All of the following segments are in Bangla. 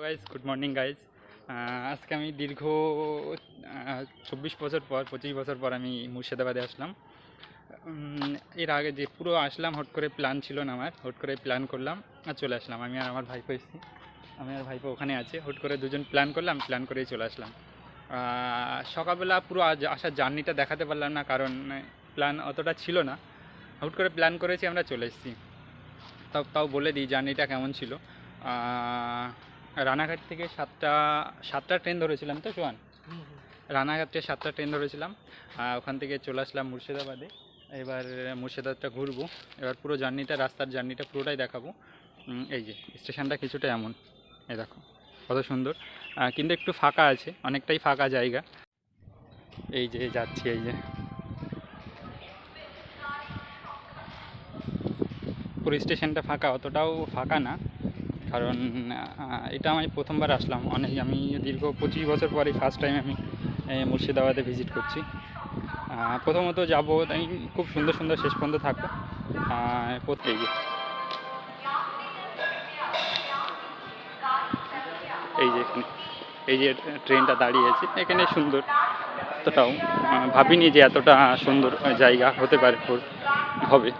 Guys, good morning guys. আজকে আমি দীর্ঘ 24 বছর পর 25 বছর পর আমি মুর্শিদাবাদে আসলাম। এর আগে যে পুরো আসলাম, হট করে প্ল্যান ছিল না আমার, হট করে প্ল্যান করলাম আর চলে আসলাম। আমি আর আমার ভাইপো এসেছি, আমি আর ভাইপো ওখানে আছে, হট করে দুজন প্ল্যান করলাম, প্ল্যান করেই চলে আসলাম। সকালবেলা পুরো আসার জার্নিটা দেখাতে পারলাম না, কারণ প্ল্যান অতটা ছিল না, হুট করে প্ল্যান করেছি, আমরা চলে এসেছি। তাও বলে দিই জার্নিটা কেমন ছিল। রানাঘাট থেকে সাতটা ট্রেন ধরেছিলাম তো সোয়ান, রানাঘাট থেকে 7টা ট্রেন ধরেছিলাম। ওখান থেকে চলে আসলাম মুর্শিদাবাদে। এবার মুর্শিদাবাদটা ঘুরবো, এবার পুরো জার্নিটা, রাস্তার জার্নিটা পুরোটাই দেখাবো। এই যে স্টেশনটা কিছুটা এমন, এই দেখো কত সুন্দর, কিন্তু একটু ফাঁকা আছে, অনেকটাই ফাঁকা জায়গা। এই যে যাচ্ছি, এই যে পুরো স্টেশনটা ফাঁকা, অতটাও ফাঁকা না, কারণ এটা আমি প্রথমবার আসলাম। আমি দীর্ঘ 25 বছর পরে ফার্স্ট টাইম আমি মুর্শিদাবাদে ভিজিট করছি। প্রথমত যাবো, তাই খুব সুন্দর সুন্দর শেষ পর্যন্ত থাকবো। এই যে এখানে এই যে ট্রেনটা দাঁড়িয়েছে এখানে, সুন্দর, এতটাও ভাবিনি যে এতটা সুন্দর জায়গা হতে পারে, হবে।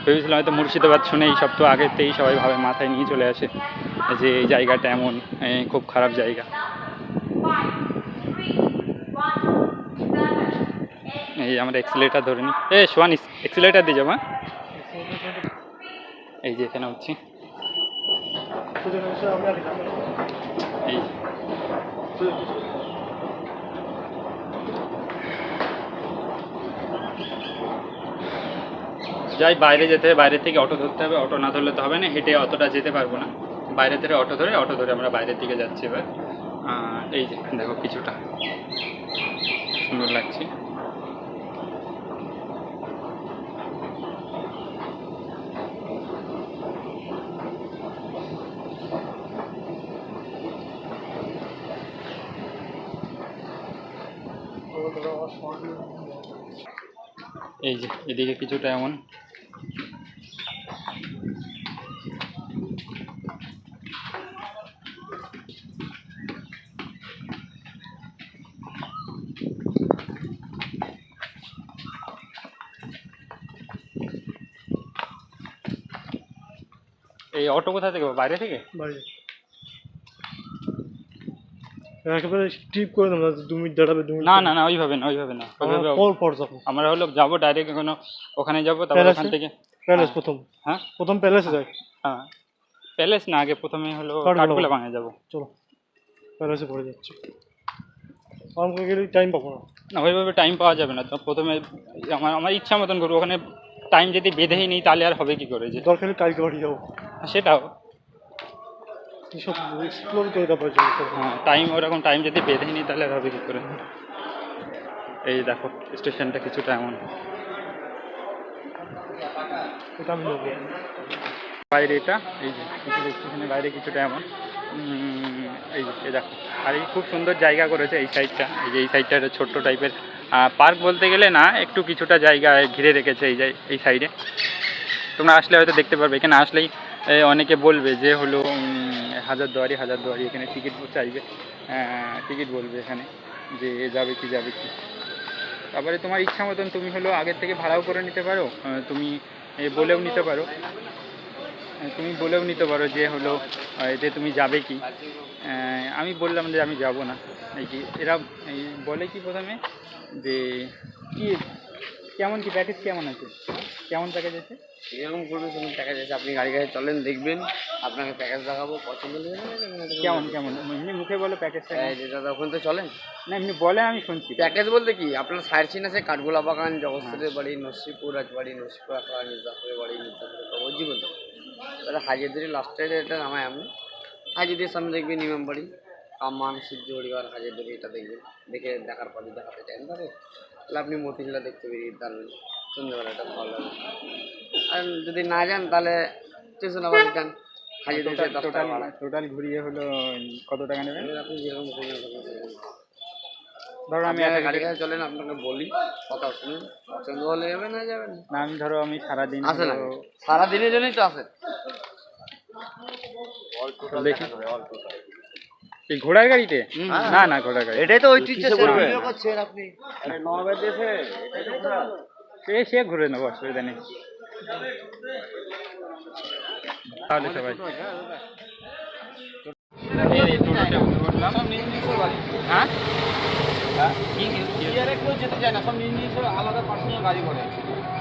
ভেবেছিলাম হয়তো মুর্শিদাবাদ শুনেই সব তো আগেতেই সবাই ভাবে, মাথায় নিয়ে চলে আসে যে এই জায়গাটা এমন খুব খারাপ জায়গা। এই আমরা এক্সিলেটার ধরে নিই, সোয়ান এক্সিলেটার দিয়ে যাবো। এই যে এখানে হচ্ছি, এই যাই, বাইরে যেতে হবে, বাইরে থেকে অটো ধরতে হবে, অটো না ধরলে তো হবে না, হেঁটে অতটা যেতে পারবো না। বাইরে থেকে অটো ধরে আমরা বাইরের দিকে যাচ্ছি এবার। এই যে দেখো কিছুটা সুন্দর লাগছে। এই যে এদিকে কিছুটা এমন, এই অটো কোথা থেকে, বাইরে থেকে? বাইরে একেবারে ট্রিপ করে দেবো, 2 মিনিট দাঁড়াবে, 2 মিনিট। না ওইভাবে না, পর যাবো আমরা হলো যাবো ডাইরেক্ট, ওখানে যাবো, তারপর ওখান থেকে প্যালেস প্রথম। হ্যাঁ, প্রথম প্যালেসে যাই। হ্যাঁ প্যালেস না, আগে প্রথমে হলো কাঠগোলা ভাঙা যাবো। চলো প্যালেসে পড়ে যাচ্ছি, আমাকে গেলে টাইম পাবো না। না ওইভাবে টাইম পাওয়া যাবে না তো, প্রথমে আমার ইচ্ছা মতন করবো, ওখানে টাইম যদি বেঁধেই নিই তাহলে আর হবে কি করে, যে দরকার হলে কালকে বাড়ি যাবো, সেটাও এইসব এক্সপ্লোর করে তারপরে যাবো। হ্যাঁ, টাইম ওরকম টাইম যদি বেঁধেই নিই তাহলে আর হবে কি করে। এই দেখো স্টেশনটা কিছুটা এমন, এটা আমি নেবো বাইরে এটা, এই যে স্টেশনের বাইরে কিছুটা এমন। এই যে দেখো, আর এই খুব সুন্দর জায়গা করেছে এই সাইডটা, এই যে এই সাইডটা একটা ছোট্ট টাইপের পার্ক বলতে গেলে না, একটু কিছুটা জায়গা ঘিরে রেখেছে এই সাইডে। তোমরা আসলে হয়তো দেখতে পারবে, এখানে আসলেই অনেকে বলবে যে হলো হাজারদুয়ারি, এখানে টিকিট চাইবে, টিকিট বলবে এখানে যে যাবে কি। তারপরে তোমার ইচ্ছা মতন তুমি হলো আগের থেকে ভাড়াও করে নিতে পারো, তুমি বলেও নিতে পারো যে হলো যে তুমি যাবে কি। আমি বললাম যে আমি যাব না, এরা বলে কি প্রথমে যে কি কেমন কি প্যাকেজ, কেমন প্যাকেজ আছে, এরকম করবে কোনো প্যাকেজ আছে, আপনি গাড়ি চলেন, দেখবেন, আপনাকে প্যাকেজ দেখাবো, পছন্দ হলে কেমন এমনি মুখে বলো প্যাকেজটা, দাদা ওখানে তো চলেন না, এমনি বলে আমি শুনছি। প্যাকেজ বলতে কি, আপনার সাইড সিন আছে, কাঠগোলা বাগান, জগৎসরের বাড়ি, নরসিংপুর রাজবাড়ি, নরসিংপুর আখড়া, মির্জাপুরের বাড়ি, মির্জাপুরের কবর, জীবন তাহলে হাজিরদের লাস্টের এটা নামায় আপনি হাজিদের সামনে দেখবেন ইমাম বাড়ি, কামান, সূর্য হরিবার, হাজিরদের এটা দেখবেন, দেখার পরে দেখাতে চান তবে তাহলে আপনি মতিঝিলা দেখতে বেরিয়ে পারবেন, সন্ধ্যেবেলাটা ভালো লাগে। আর যদি না যান তাহলে স্টেশন আবার যান, হাজিদের টোটাল ঘুরিয়ে হলো কত টাকা নেবেন? আপনি যেরকম ধরো আমি গাড়ি কাছে চলেন, আপনাকে বলি, কথা শুনুন, পছন্দ হলে যাবেন, না যাবেন না, আমি সারাদিন আসেন, সারাদিনের জন্যই তো আসেন। দেখি এই ঘোড়ার গাড়িতে? না না, ঘোড়ার গাড়ি এটাই তো ঐতিহ্য করছেন আপনি সে ঘুরে নেবো, অসুবিধা নেই। তাহলে সবাই এই টোটোতে উঠলাম। হ্যাঁ, শেয়ারে কেউ যেতে চায় না, সব নিজ নিজ আলাদা পার্সোনাল গাড়ি করে।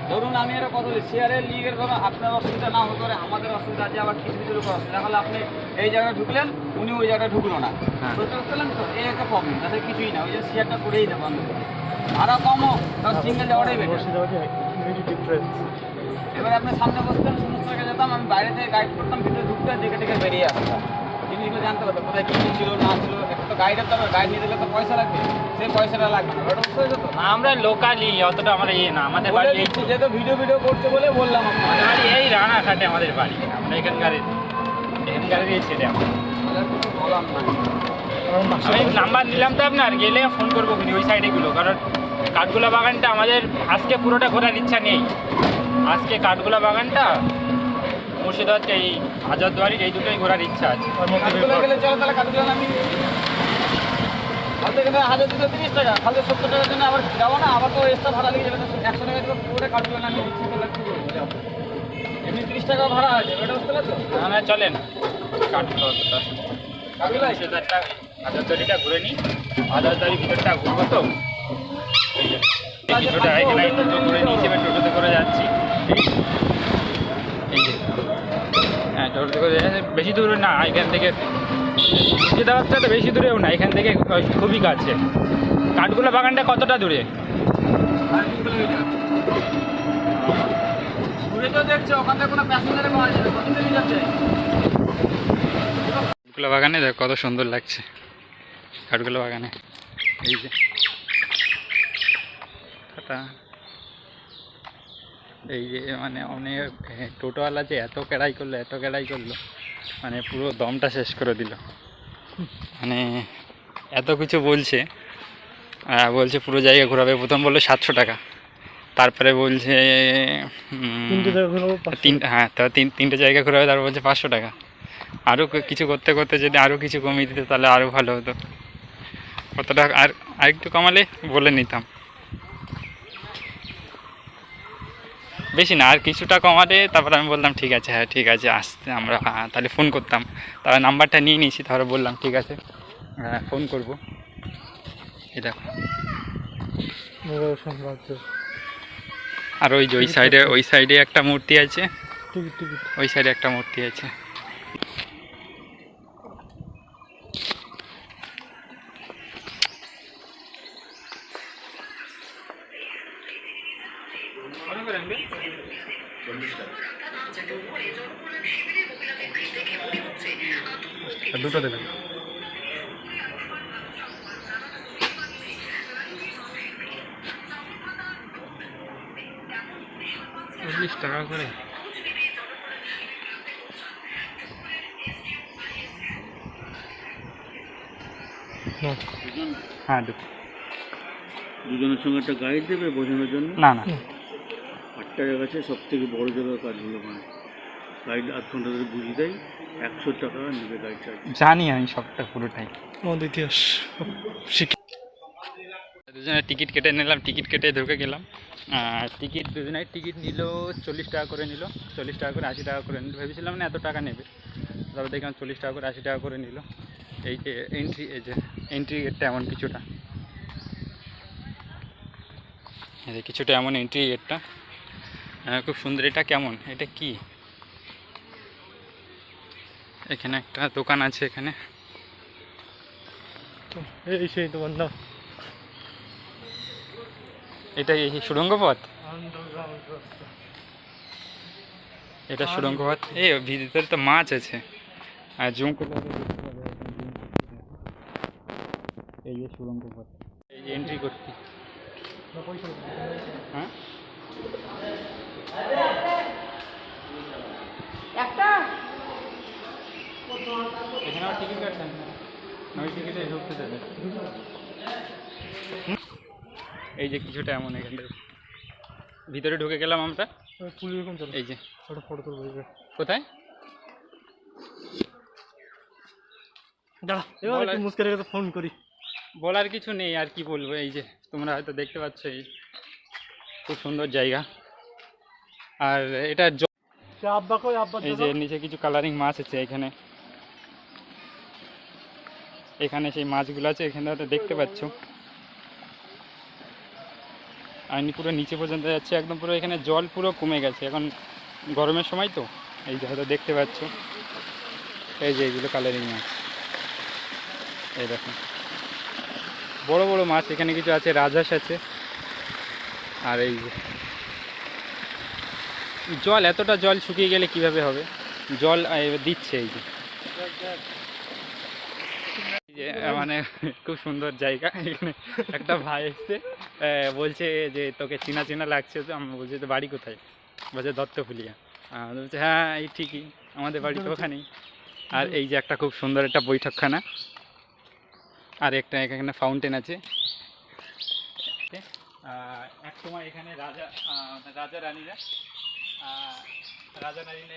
ধরুন আমি একটা কথা বলি, শেয়ারের লিগের ধরো আপনার অসুবিধা না হতে পারে, আমাদের অসুবিধা আছে, আবার কিছু কিছু লোকের অসুবিধা হলে আপনি এই জায়গায় ঢুকলেন, উনি ওই জায়গায় ঢুকলো না, বুঝতে পারলেন তো? এই একটা প্রবলেম, তাতে কিছুই না, ওই যে শেয়ারটা করেই দেবো আমি। ভাড়া কমও, তার সিঙ্গেল যাওয়াটাই বেটার। ডিফারেন্স। এবার আপনি সামনে বসতেন, সমস্ত জায়গায় যেতাম, আমি বাইরে থেকে গাইড করতাম, ভিতরে ঢুকতে দেখে দেখে বেরিয়ে আসতাম। জিনিসগুলো জানতে পারতো কোথায় কী কী ছিল না ছিল। একটা তো গাইডের তো গাইড নিয়ে দিলে তো পয়সা লাগবে, সেই পয়সাটা লাগবে না, ওটা বুঝতে পেরেছো তো? না, আমরা লোকালি, অতটা আমরা না, আমাদের বাড়ি এই তো, যেহেতু ভিডিও করছে বলে বললাম আপনাকে। আমাদের বাড়ি এই রানাঘাটে, আমাদের বাড়ি। আমরা এখানকারই ছেলে। আমরা কিছু বললাম না। আমি নাম্বার নিলাম তো আপনার, গেলে ফোন করবো কিন্তু ওই সাইডেগুলো, কারণ কাঠগোলা বাগানটা আমাদের আজকে পুরোটা ঘোরার ইচ্ছা নেই। আজকে কাঠগোলা বাগানটা, মুর্শিদাবাদ, এই হাজারদুয়ারি, এই দুটোই ঘোরার ইচ্ছা আছে। কাঠগোলা গেলে চলো তাহলে কাঠগোলা নামি। খালতে গেলে 1030 টাকা, খালতে 70 টাকার জন্য আবার যাবো না, আবার তো এক্সট্রা ভাড়া লেগে যাবে, 100 টাকা দেবো পুরোটা কাঠগোলা নামিয়ে দিচ্ছি, তাহলে কি করবো? যাও। এমনি 30 টাকা ভাড়া আছে, এটা বুঝতে পারছো? না চলেন কাঠগোলা, কাঠগোলা মুর্শিদাবাদটা, হাজারদুয়ারিটা ঘুরে নিই। হাজারদুয়ারির ভিতরটা ঘুরবো তো, এই যে কিছুটা এখানে টোটো করে নিয়েছি, এবার টোটোতে করে যাচ্ছি। এই যে হ্যাঁ, টোটোতে করে বেশি দূরে না এখান থেকে, মুর্শিদাবাদটা তো বেশি দূরেও না, এখান থেকে খুবই কাছে। কাঠগোলা বাগানটা কতটা দূরে? ঘুরে তো দেখছো, ওখানে কোনো প্যাসেঞ্জারে পাওয়া যাবে, কত দিন যাচ্ছে? কাঠগোলা বাগানে দেখ কত সুন্দর লাগছে। কাঠগোলা বাগানে এই যে টাটা, এই যে মানে অনেক টোটোওয়ালা যে এত কেড়াই করলো, মানে পুরো দমটা শেষ করে দিল। মানে এত কিছু বলছে, বলছে পুরো জায়গা ঘোরাবে। প্রথম বললো 700 টাকা, তারপরে বলছে হ্যাঁ, তো তিনটে জায়গা ঘোরাবে, তারপর বলছে 500 টাকা। আরও কিছু করতে করতে যদি আরও কিছু কমিয়ে দিত তাহলে আরও ভালো হতো। কত টাকা আর একটু কমালে বলে নিতাম, বেশি না, আর কিছুটা কমালে তারপর আমি বললাম ঠিক আছে, হ্যাঁ ঠিক আছে আসতে, আমরা তাহলে ফোন করতাম। তারপর নাম্বারটা নিয়ে নিয়েছি, তারপরে বললাম ঠিক আছে হ্যাঁ ফোন করবো। এই দেখো, আর ওই যে ওই সাইডে একটা মূর্তি আছে, ওই সাইডে একটা মূর্তি আছে। দুটো দেবেন। 40 টাকা করে। হ্যাঁ দুজনের সঙ্গে একটা গাইড দেবে বোঝানোর জন্য? না না, 8 টাকা কাছে সব থেকে বড় জায়গার কাজগুলো মানে গাইড 8 ঘন্টা ধরে বুঝিয়ে দেয়, 100 টাকা নেবে গাইড চার্জ। জানি আমি সবটা পুরোটাই। আমাদের ইতিহাস দুজনে টিকিট কেটে নিলাম, টিকিট কেটে ঢুকে গেলাম। দুজনের টিকিট নিল 40 টাকা করে নিল, 40 টাকা করে 80 টাকা করে নিল। ভেবেছিলাম না এত টাকা নেবে, তারপর দেখলাম 40 টাকা করে 80 টাকা করে নিল। এই যে এন্ট্রি গেটটা এমন কিছুটা, এই কিছুটা এমন এন্ট্রি গেটটা, খুব সুন্দর। এটা কেমন, এটা কি? এখানে একটা দোকান আছে, এখানে এই সেই তোমার নাম, এটা এই সুড়ঙ্গ পথ, এটা সুড়ঙ্গ পথ। এই ভিতরে তো মাছ আছে, আর জুম করলে এই যে সুড়ঙ্গ পথ, এই যে এন্ট্রি করছি। হ্যাঁ এখানে আমার টিকিট কাটছেন, ওই টিকিটে ঢুকতে দেবে। এই যে কিছুটা এমন, এখান থেকে ভিতরে ঢুকে গেলাম আমরা। এই যে ফটো তুলবো, কোথায় দাঁড়া এবার একটু মুস্কানের কাছে ফোন করি। বলার কিছু নেই আর কি বলবো, এই যে তোমরা হয়তো দেখতে পাচ্ছ এই খুব সুন্দর জায়গা। আর এটা সে আব্বা কই, আব্বা এই যে এর নিচে কিছু কালারিং মাছ আছে এখানে, এখানে সেই মাছগুলো আছে এখানে হয়তো দেখতে পাচ্ছ। আমি পুরো নিচে পর্যন্ত যাচ্ছে, একদম পুরো এখানে জল পুরো কমে গেছে এখন গরমের সময় তো। এই যে হয়তো দেখতে পাচ্ছ এই যে এগুলো কালারিং মাছ, এই দেখো বড় বড় মাছ এখানে কিছু আছে, রাজহাঁস আছে। আর এই যে জল, এতটা জল শুকিয়ে গেলে কিভাবে হবে, জল দিচ্ছে এই যে মানে খুব সুন্দর জায়গা। এখানে একটা ভাই এসছে বলছে যে তোকে চেনা চেনা লাগছে, তো আমি বলছি তো বাড়ি কোথায়, বলছে দত্তফুলিয়া। বলছে হ্যাঁ এই ঠিকই, আমাদের বাড়ি তো ওখানেই। আর এই যে একটা খুব সুন্দর একটা বৈঠকখানা, আর একটা এখানে ফাউন্টেন আছে। এক সময় এখানে রাজা রানীরা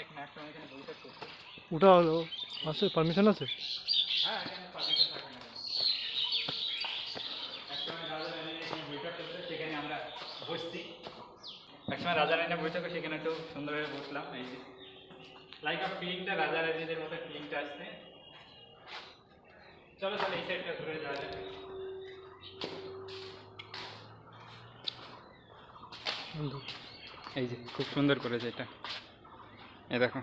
এখানে এক সময় এখানে বৈঠক করতো। ওটা হলো আছে, পারমিশন আছে? হ্যাঁ এখানে পারমিশন থাকে না। একসময় রাজা রানীরা এখানে বৈঠক করতো, সেখানে আমরা বসছি। একসময় রাজা রানীরা বৈঠক করে সেখানে একটু সুন্দরভাবে বসলাম। এই যে লাইক অফ ফিলিংটা রাজা রানীদের মতো ফিলিংটা আসছে। চলো তাহলে এই সাইডটা ঘুরে যাওয়া যায়। এই যে খুব সুন্দর করেছে এটা, এই দেখো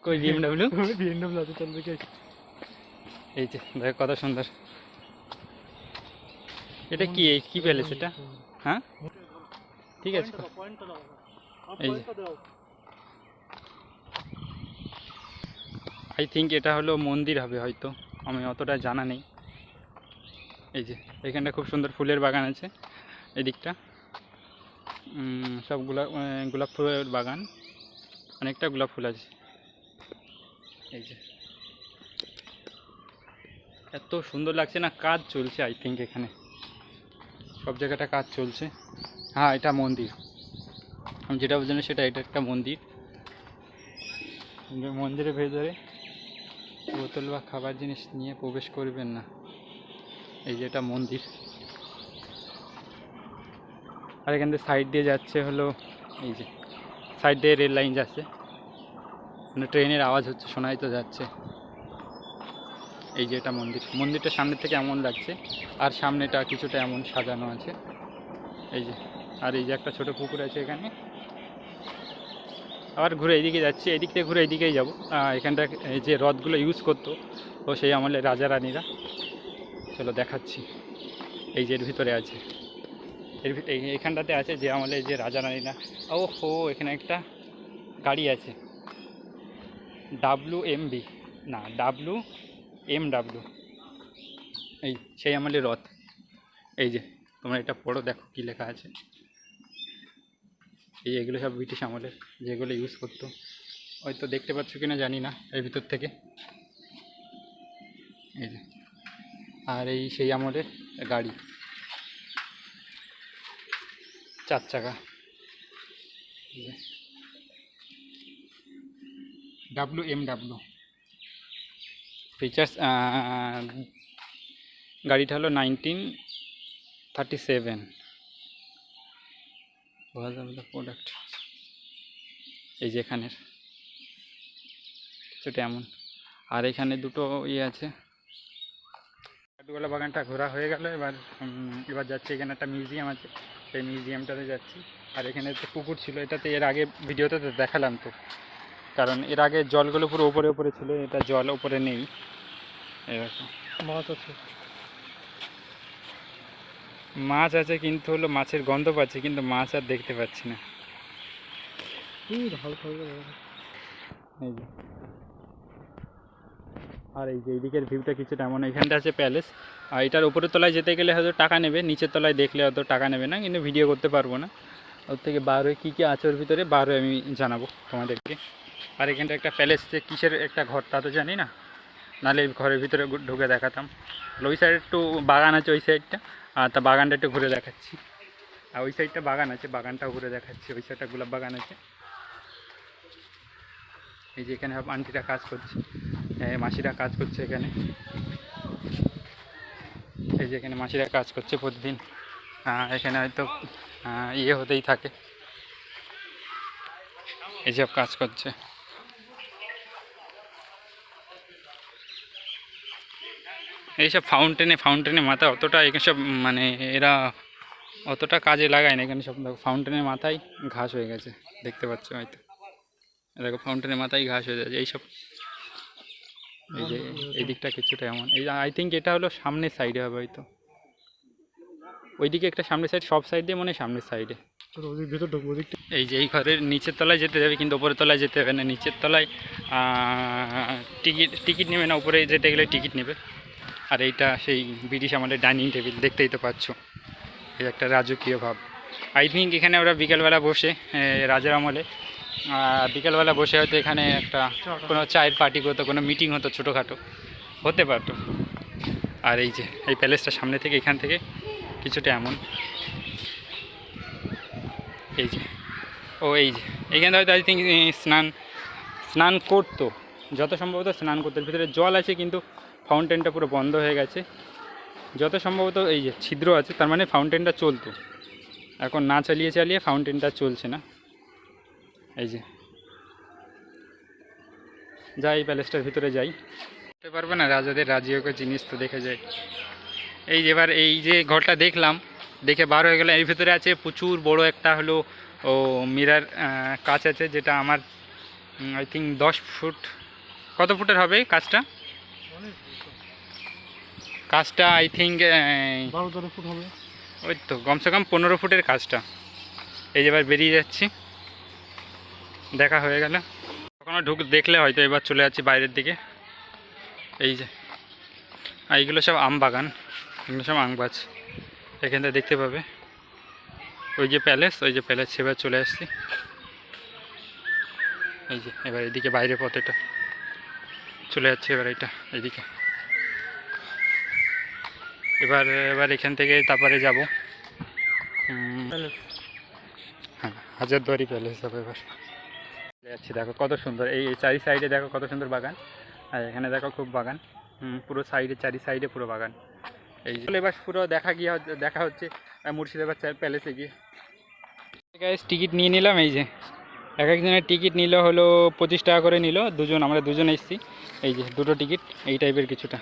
কই বিএমডব্লিউ, বিএনডব্লিউ আছে, চল দেখে। এই যে দেখো কত সুন্দর। এটা কি কি প্যালেস এটা? হ্যাঁ ঠিক আছে, এই যে আই থিঙ্ক এটা হলো মন্দির হবে হয়তো, আমি অতটা জানা নেই। এই যে এখানটা খুব সুন্দর ফুলের বাগান আছে, এদিকটা সব গোলাপ ফুলের বাগান, অনেকটা গোলাপ ফুল আছে। এই যে এত সুন্দর লাগছে না, কাজ চলছে আই থিঙ্ক এখানে সব জায়গাটা কাজ চলছে। হ্যাঁ এটা মন্দির, আমি যেটা বুঝলাম সেটা, এটা একটা মন্দির। মন্দিরের ভেতরে বোতল বা খাবার জিনিস নিয়ে প্রবেশ করবেন না, এই যে এটা মন্দির। আর এখান থেকে সাইড দিয়ে যাচ্ছে হলো, এই যে সাইড দিয়ে রেল লাইন যাচ্ছে, মানে ট্রেনের আওয়াজ হচ্ছে, শোনাই তো যাচ্ছে। এই যে এটা মন্দির, মন্দিরটা সামনে থেকে এমন লাগছে, আর সামনেটা কিছুটা এমন সাজানো আছে। এই যে আর এই যে একটা ছোট পুকুর আছে এখানে। আবার ঘুরে এইদিকে যাচ্ছি, এদিক থেকে ঘুরে এইদিকেই যাবো। এখানটা এই যে রথগুলো ইউজ করতো ও সেই আমলে রাজা রানীরা, চলো দেখাচ্ছি। এই যে এর ভিতরে আছে, এখানটাতে আছে যে আমলে যে রাজা রানীরা। ও হো এখানে একটা গাড়ি আছে, WMB না WMW, এই সেই আমলের রথ। এই যে তোমরা এটা পড়ো, দেখো কি লেখা আছে। এই এগুলো সব ব্রিটিশ আমলের যেগুলো ইউজ করতো, হয়তো দেখতে পাচ্ছ কিনা জানি না এর ভিতর থেকে। এই যে আর এই সেই আমলের গাড়ি, 4 চাকা। WMW ফিচার্স, গাড়িটা হলো 1937 প্রোডাক্ট। এই যে এখানের কিছুটা এমন, আর এখানে দুটো ইয়ে আছে। কাঠগোলা বাগানটা ঘোরা হয়ে গেল, এবার যাচ্ছি এখানে একটা মিউজিয়াম আছে, সেই মিউজিয়ামটাতে যাচ্ছি। আর এখানে একটা পুকুর ছিল, এটাতে এর আগে ভিডিওতে দেখালাম তো, কারণ এর আগে জলগুলো পুরো উপরে উপরে ছিল, এটা জল উপরে নেই। এরকম মাছ আছে, মাছ আছে কিন্তু হলো মাছের গন্ধ পাচ্ছি, কিন্তু মাছ আর দেখতে পাচ্ছি না। এই যে আর এই যে এইদিকের ভিউটা কিছুটা এমন, এখানটা আছে প্যালেস। আর এটার উপরের তলায় যেতে গেলে হয়তো টাকা নেবে, নিচের তলায় দেখলে হয়তো টাকা নেবে না, কিন্তু ভিডিও করতে পারবো না। ওর থেকে বার হয়ে কী কী আছে ওর ভিতরে বার হয়ে আমি জানাবো তোমাদেরকে। আর এখানটা একটা প্যালেস, যে কিসের একটা ঘর তা তো জানি না, নাহলে ঘরের ভিতরে ঢুকে দেখাতাম। ওই সাইডে একটু বাগান আছে, ওই সাইডটা, আর তা বাগানটা একটু ঘুরে দেখাচ্ছি। আর ওই সাইডটা বাগান আছে, বাগানটা ঘুরে দেখাচ্ছি। ওই সাইডটা গোলাপ বাগান আছে। এই যে এখানে সব আন্টিরা কাজ করছে, মাসিরা কাজ করছে এখানে। এই যে এখানে মাসিরা কাজ করছে প্রতিদিন। এখানে হয়তো ইয়ে হতেই থাকে, এইসব কাজ করছে। এইসব ফাউন্টেনে মাথা অতটা এখানে সব মানে এরা অতটা কাজে লাগায় না। এখানে সব ফাউন্টেনের মাথায় ঘাস হয়ে গেছে, দেখতে পাচ্ছ হয়তো। দেখো ফাউন্টেনের মাথায় ঘাস হয়ে যাচ্ছে এইসব। এই যে এই দিকটা কিছুটা এমন। এই আই থিঙ্ক এটা হলো সামনের সাইডে হবে হয়তো, ওইদিকে একটা সামনের সাইড, সব সাইড দিয়ে মনে হয় সামনের সাইডে। ওদিক ভিতর ঢুকবো ওদিকটা। এই যে এই ঘরের নিচের তলায় যেতে যাবে, কিন্তু উপরের তলায় যেতে হবে না। নিচের তলায় টিকিট নেবে না, উপরে যেতে গেলে টিকিট নেবে। আর এইটা সেই ব্রিটিশ আমাদের ডাইনিং টেবিল, দেখতেই তো পাচ্ছ। এই একটা রাজকীয় ভাব। আই থিঙ্ক এখানে ওরা বিকেলবেলা বসে, রাজার আমলে বিকেলবেলা বসে হয়তো এখানে একটা কোনো চায়ের পার্টি করতো, কোনো মিটিং হতো, ছোটোখাটো হতে পারতো। আর এই যে এই প্যালেসটা সামনে থেকে, এখান থেকে কিছুটা এমন। এই যে এই যে এইখানে হয়তো আই থিঙ্ক স্নান করতো, যত সম্ভবত স্নান করতো। ভিতরে জল আছে কিন্তু ফাউন্টেনটা পুরো বন্ধ হয়ে গেছে যত সম্ভবত। এই যে ছিদ্র আছে, তার মানে ফাউন্টেনটা চলতো। এখন না চালিয়ে ফাউন্টেনটা চলছে না। এই যে যাই প্যালেসটার ভিতরে যাই, বুঝতে পারবে না রাজাদের রাজকীয় জিনিস তো দেখে যায়। এই যে এবার এই যে ঘরটা দেখলাম, দেখে বার হয়ে গেল। এর ভিতরে আছে প্রচুর বড় একটা হলো মিরার কাচ আছে, যেটা আমার আই থিঙ্ক 10 ফুট, কত ফুটের হবে কাজটা? কাজটা আই থিঙ্ক 12-13 ফুট হবে। ওই তো কমসে কম 15 ফুটের কাজটা। এই যে এবার বেরিয়ে যাচ্ছি, দেখা হয়ে গেল। কখনো দেখলে হয়তো এবার চলে যাচ্ছি বাইরের দিকে। এই যে এইগুলো সব আম বাগান, এগুলো সব আম গাছ এখান থেকে দেখতে পাবে। ওই যে প্যালেস সেবার চলে আসছি। এই যে এবার এদিকে বাইরের পথেটা চলে যাচ্ছে, এবার এটা এইদিকে। এবার এখান থেকে তারপরে যাব হ্যাঁ হাজারদুয়ারি প্যালেস যাবো। এবার যাচ্ছি, দেখো কত সুন্দর। এই চারি সাইডে দেখো কত সুন্দর বাগান। আর এখানে দেখো খুব বাগান, পুরো সাইডে, চারি সাইডে পুরো বাগান। এই যে এবার পুরো দেখা হচ্ছে মুর্শিদাবাদ প্যালেসে গিয়ে। গাইস টিকিট নিয়ে নিলাম। এই যে এক একজনের টিকিট নিল হলো 25 টাকা করে নিল, আমরা দুজন এসেছি। এই যে দুটো টিকিট, এই টাইপের কিছুটা।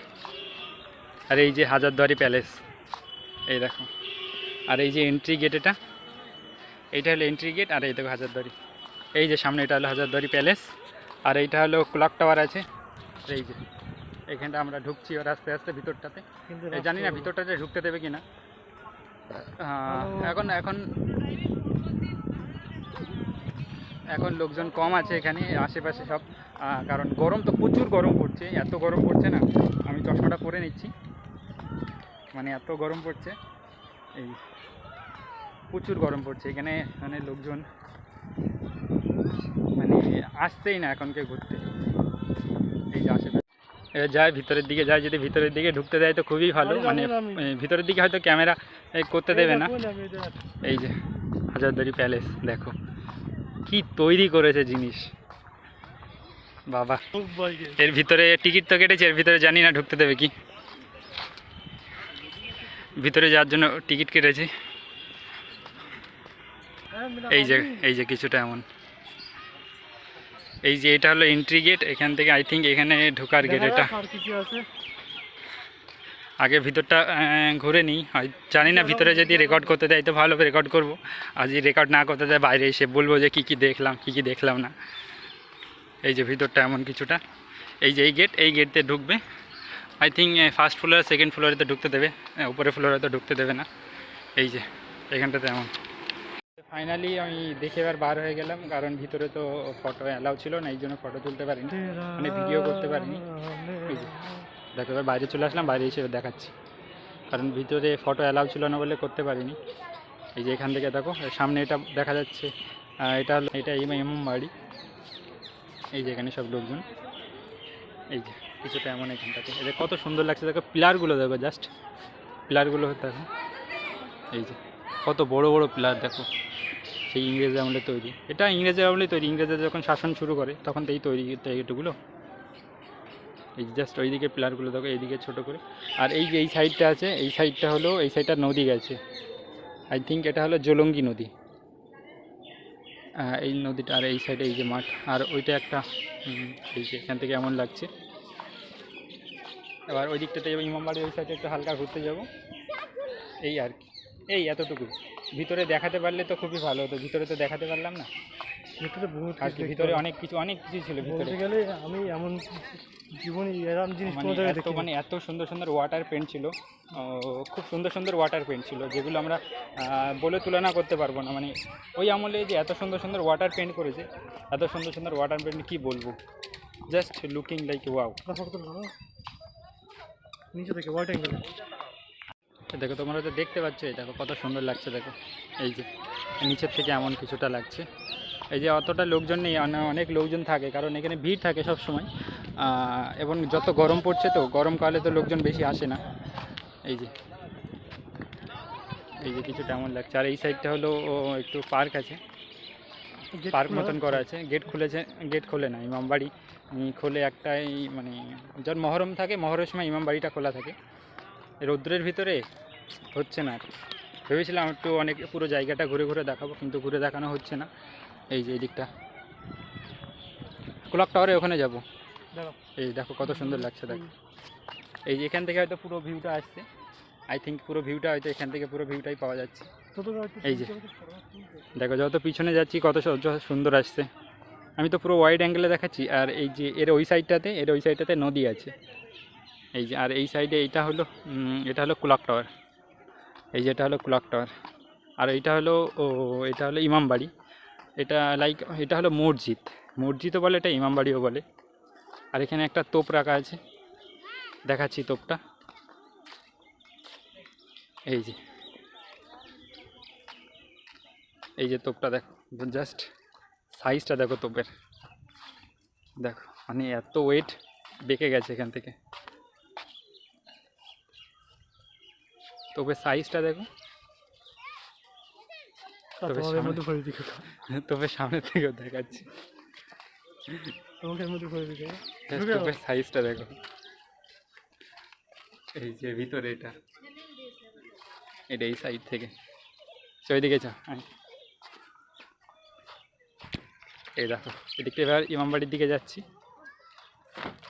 আর এই যে হাজারদুয়ারি প্যালেস, এই দেখো। আর এই যে এন্ট্রি গেট, এইটা হলো এন্ট্রি গেট। আর এই দেখো হাজারদুয়ারি, এই যে সামনে এটা হলো হাজারদুয়ারি প্যালেস। আর এইটা হলো ক্লক টাওয়ার আছে। এই যে এখানটা আমরা ঢুকছি আর আস্তে আস্তে ভিতরটাতে। জানি না ভিতরটাতে ঢুকতে দেবে কিনা। এখন লোকজন কম আছে এখানে আশেপাশে সব, কারণ গরম তো প্রচুর গরম পড়ছে। এত গরম পড়ছে না, আমি চশমাটা পরে নিচ্ছি, মানে এত গরম পড়ছে। এই প্রচুর গরম পড়ছে এখানে, মানে লোকজন মানে আসছেই না এখন কেউ ঘুরতে। এই যে আশেপাশে যায়, ভিতরের দিকে যায়। যদি ভিতরের দিকে ঢুকতে দেয় তো খুবই ভালো, মানে ভিতরের দিকে হয়তো ক্যামেরা করতে দেবে না। এই যে হাজারদুয়ারি প্যালেস দেখো কি তৈরি করেছে জিনিস, বাবা। এর ভিতরে টিকিট তো কেটেছে, এর ভিতরে জানি না ঢুকতে দেবে কি। ভিতরে যাওয়ার জন্য টিকিট কেটেছি। এই যে কিছুটা এমন। এই যে এটা হলো এন্ট্রি গেট, এখান থেকে আই থিঙ্ক এখানে ঢোকার গেট এটা। আগে ভিতরটা ঘুরে নিই, জানি না ভিতরে যদি রেকর্ড করতে দেয় তো ভালো, রেকর্ড করব। আর যদি রেকর্ড না করতে দেয় বাইরে এসে বলবো যে কী কী দেখলাম না। এই যে ভিতরটা এমন কিছুটা। এই যে এই গেট দিয়ে ঢুকবে। I think first floor second ফ্লোরে তো ঢুকতে দেবে, উপরে ফ্লোরে তো ঢুকতে দেবে না। এই যে এখানটাতে এমন। ফাইনালি আমি দেখে এবার বার হয়ে গেলাম, কারণ ভিতরে তো ফটো অ্যালাউ ছিল না, এই জন্য ফটো তুলতে পারিনি, মানে ভিডিও করতে পারিনি। এই যে দেখো এবার বাইরে চলে আসলাম, বাইরে এসে দেখাচ্ছি, কারণ ভিতরে ফটো অ্যালাউ ছিল না বলে করতে পারিনি। এই যে এখান থেকে দেখো সামনে এটা দেখা যাচ্ছে, এটা ইমাম বাড়ি। এই যে এখানে সব লোকজন। এই যে কিছুটা এমন এখানটাতে। এটা কত সুন্দর লাগছে দেখো, পিলারগুলো দেখো, জাস্ট পিলারগুলো দেখো। এই যে কত বড় বড় পিলার দেখো, সেই ইংরেজ আমলে তৈরি। এটা ইংরেজের আমলে তৈরি, ইংরেজরা যখন শাসন শুরু করে তখন থেকেই তৈরি এগুলো। এই জাস্ট ওইদিকে পিলারগুলো দেখো, এইদিকে ছোট করে। আর এই যে এই সাইডটা আছে, এই সাইডটা হলো, এই সাইডটা নদী গেছে, আই থিঙ্ক এটা হলো জলঙ্গি নদী। এই নদীটা, আর এই সাইডে এই যে মাঠ, আর ওইটা একটা এই যে এখান থেকে এমন লাগছে। এবার ওই দিকটাতে ইমামবাড়ির ওই সাইডে একটু হালকা ঘুরতে যাব, এই আর কি, এই এতটুকু। ভিতরে দেখাতে পারলে তো খুবই ভালো হতো, ভিতরে তো দেখাতে পারলাম না ভিতরে বহুত আর কি। ভিতরে অনেক কিছু ছিল ভিতরে, বলতে গেলে আমি এমন জীবনে এরকম জিনিস কোনো মানে জায়গায় এত দেখিনি। মানে এত সুন্দর সুন্দর ওয়াটার পেন্ট ছিল, খুব সুন্দর সুন্দর ওয়াটার পেন্ট ছিল, যেগুলো আমরা বলে তুলনা করতে পারবো না। মানে ওই আমলে যে এত সুন্দর সুন্দর ওয়াটার পেন্ট করেছে, এত সুন্দর সুন্দর ওয়াটার পেন্ট কী বলবো, জাস্ট লুকিং লাইক ওয়াও। নিচে থেকে হোয়াইট অ্যাঙ্গেলে দেখো তোমরা তো দেখতে পাচ্ছ, এই দেখো কত সুন্দর লাগছে। দেখো এই যে নিচের থেকে এমন কিছুটা লাগছে। এই যে অতটা লোকজন নেই, অনেক লোকজন থাকে, কারণ এখানে ভিড় থাকে সব সময়। এবং যত গরম পড়ছে, তো গরমকালে তো লোকজন বেশি আসে না। এই যে কিছুটা এমন লাগছে। আর এই সাইডটা হলো একটু পার্ক আছে, পার্ক মতন করা আছে। গেট খুলেছে, গেট খোলে না, ইমামবাড়ি খোলে একটাই, মানে যখন মহরম থাকে, মহরের সময় ইমামবাড়িটা খোলা থাকে। রৌদ্রের ভিতরে হচ্ছে না। ভেবেছিলাম একটু অনেক পুরো জায়গাটা ঘুরে ঘুরে দেখাবো, কিন্তু ঘুরে দেখানো হচ্ছে না। এই যে এদিকটা ক্লক টাওয়ারে ওখানে যাব। দেখো এই দেখো কত সুন্দর লাগছে। দেখো এই যে এখান থেকে হয়তো পুরো ভিউটা আসছে, আই থিঙ্ক পুরো ভিউটা হয়তো এখান থেকে পুরো ভিউটাই পাওয়া যাচ্ছে। এই যে দেখো যত পিছনে যাচ্ছি কত সুন্দর আসছে। আমি তো পুরো ওয়াইড অ্যাঙ্গেলে দেখাচ্ছি। আর এই যে এর ওই সাইডটাতে নদী আছে। এই যে আর এই সাইডে এটা হলো ক্লক টাওয়ার। এই যে এটা হলো ক্লক টাওয়ার। আর এটা হলো ইমামবাড়ি। এটা হলো মসজিদও বলে, এটা ইমামবাড়িও বলে। আর এখানে একটা তোপ রাখা আছে, দেখাচ্ছি তোপটা। এই যে তোপটা দেখো, জাস্ট সাইজটা দেখো তোপের। দেখো মানে এত ওয়েট, বেঁকে গেছে এখান থেকে। তোপের সাইজটা দেখো, তোপের সামনে থেকেও দেখাচ্ছি। তোপের সাইজটা দেখো। এই যে ভিতরে এটা এই সাইড থেকে ওইদিকে চা। এই দেখো এদিকে এবার ইমামবাড়ির দিকে যাচ্ছি।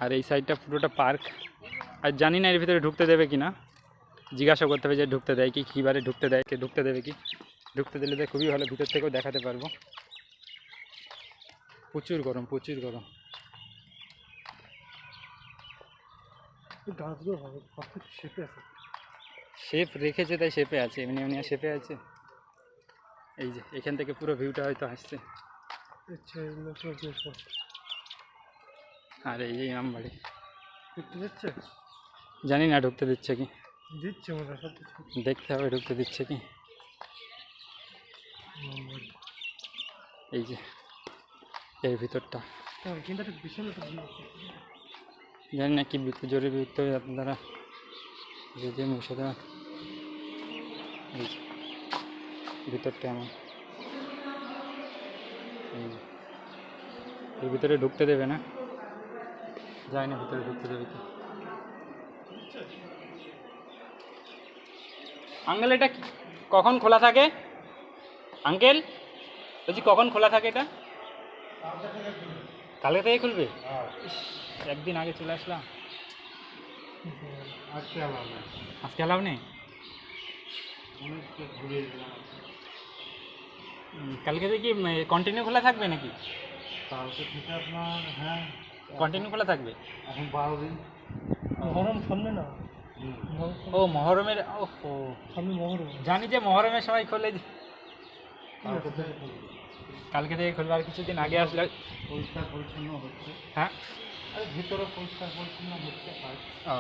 আর এই সাইডটা পুরোটা পার্ক। আর জানি না এর ভিতরে ঢুকতে দেবে কি না, জিজ্ঞাসা করতে হবে যে ঢুকতে দেয় কি, কীবারে ঢুকতে দেয়, কে ঢুকতে দেবে কি। ঢুকতে দিলে তো খুবই ভালো, ভিতর থেকেও দেখাতে পারবো। প্রচুর গরম। শেপ রেখেছে তাই শেপে আছে, এমনি শেপে আছে। এই যে এখান থেকে পুরো ভিউটা হয়তো আসছে। আর এই যে ইমামবাড়ি জানি না ঢুকতে দিচ্ছে কি, দেখতে হবে ঢুকতে দিচ্ছে কি। এই যে এই ভিতরটা জানি না কি জোরে বিরক্ত হবে আপনারা যদি মুছে দেওয়া। এই যে ভিতরটা এমন, এর ভিতরে ঢুকতে দেবে না, যায় না ভিতরে ঢুকতে দেবে তো। আঙ্কেল এটা কখন খোলা থাকে? আঙ্কেল বলছি কখন খোলা থাকে এটা? কালকে থেকে খুলবে? একদিন আগে চলে আসলাম। আজকে অ্যালাউ নেই? কালকে থেকে কি কন্টিনিউ খোলা থাকবে নাকি? কালকে থেকে আপনার হ্যাঁ কন্টিনিউ খোলা থাকবে এখন 12 দিন। মহরম সামনে না? ও মহরমের, ও সামনে মহরম। জানি যে মহরমের সময় খোলে, কালকে থেকে খুলবে। আর কিছুদিন আগে আসলে পরিষ্কার পরিচ্ছন্ন হচ্ছে। হ্যাঁ আর ভিতরে পরিষ্কার পরিচ্ছন্ন হচ্ছে। ও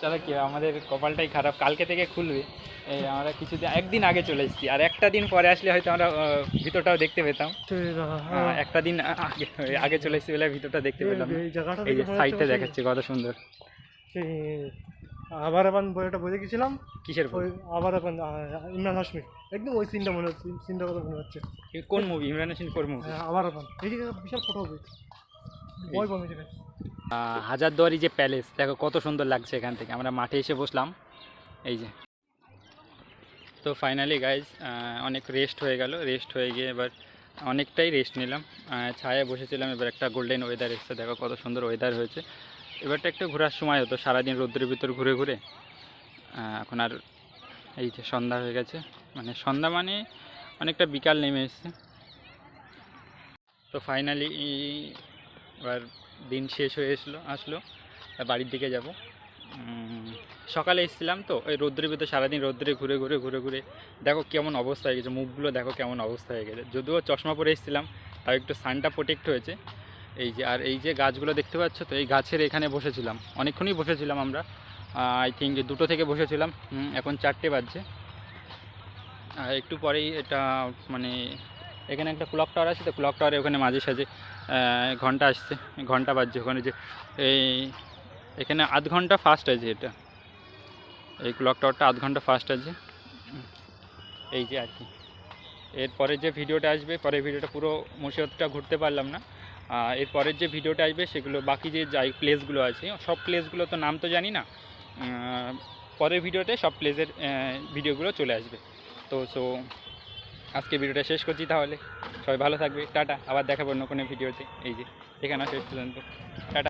তাহলে কি আমাদের কপালটাই খারাপ, কালকে থেকে খুলবে। এই আমরা কিছুদিন একদিন আগে চলে এসেছি, আর একটা দিন পরে আসলে হয়তো আমরা ভিতরটাও দেখতে পেতাম। একটা দিন আগে চলে এসেছি বলে ভিতরটা দেখতে পেলাম। এই যে সাইডটা দেখাচ্ছে কত সুন্দর। আবার এখন বইটা বই গেছিলাম, কিসের বই? ওই আবার এখন ইমরান হাশমি, একদম ওই সিনটা মনে হচ্ছে, সিনটা কথা মনে হচ্ছে। কোন মুভি? ইমরান হাসিন কোন মুভি? আবার এখন এই যে বিশাল ফটো বই, বই বমি থেকে। হাজারদুয়ারি যে প্যালেস, দেখো কত সুন্দর লাগছে এখান থেকে। আমরা মাঠে এসে বসলাম, এই যে। তো ফাইনালি গাইজ অনেক রেস্ট হয়ে গেল, রেস্ট হয়ে গিয়ে এবার অনেকটাই রেস্ট নিলাম, ছায়ায় বসেছিলাম। এবার একটা গোল্ডেন ওয়েদার এসছে, দেখো কত সুন্দর ওয়েদার হয়েছে। এবারটা একটু ঘোরার সময় হতো, সারাদিন রোদ্রের ভিতর ঘুরে ঘুরে। এখন আর এই যে সন্ধ্যা হয়ে গেছে, মানে সন্ধ্যা মানে অনেকটা বিকাল নেমে এসছে। তো ফাইনালি এবার দিন শেষ হয়ে আসলো, বাড়ির দিকে যাব। সকালে এসেছিলাম তো ওই রোদ্রের ভিতরে, সারাদিন রোদ্রে ঘুরে ঘুরে ঘুরে ঘুরে দেখো কেমন অবস্থা হয়ে গেছে, মুখগুলো দেখো কেমন অবস্থা হয়ে গেছে। যদিও চশমা পরে এসেছিলাম, তাও একটু সানটা প্রোটেক্ট হয়েছে। এই যে, আর এই যে গাছগুলো দেখতে পাচ্ছ, তো এই গাছের এখানে বসেছিলাম, অনেকক্ষণই বসেছিলাম আমরা। আই থিঙ্ক 2টো থেকে বসেছিলাম, এখন 4টে বাজছে। একটু পরেই এটা মানে এখানে একটা ক্লক টাওয়ার আছে, তো ক্লক টাওয়ারে ওখানে মাঝে সাঝে ঘন্টা আসছে, ঘন্টা বাজছে ওখানে। যে এই এখানে আধ ঘন্টা ফাস্ট আছে, এটা এই ক্লক টাওয়ারটা আধ ঘন্টা ফাস্ট আছে। এই যে আর কি, এরপরে যে ভিডিওটা আসবে, পরের ভিডিওটা পুরো মুর্শিদাবাদটা ঘুরতে পারলাম না। এরপরের যে ভিডিওটা আসবে সেগুলো বাকি যে প্লেসগুলো আছে, সব প্লেসগুলো তো নাম তো জানি না, পরের ভিডিওতে সব প্লেসের ভিডিওগুলো চলে আসবে। তো আজকে ভিডিওটা শেষ করছি তাহলে। সবাই ভালো থাকবে, টাটা। আবার দেখাবো অন্য কোনো ভিডিওতে। এই যে এখানে শেষ পর্যন্ত, টাটা।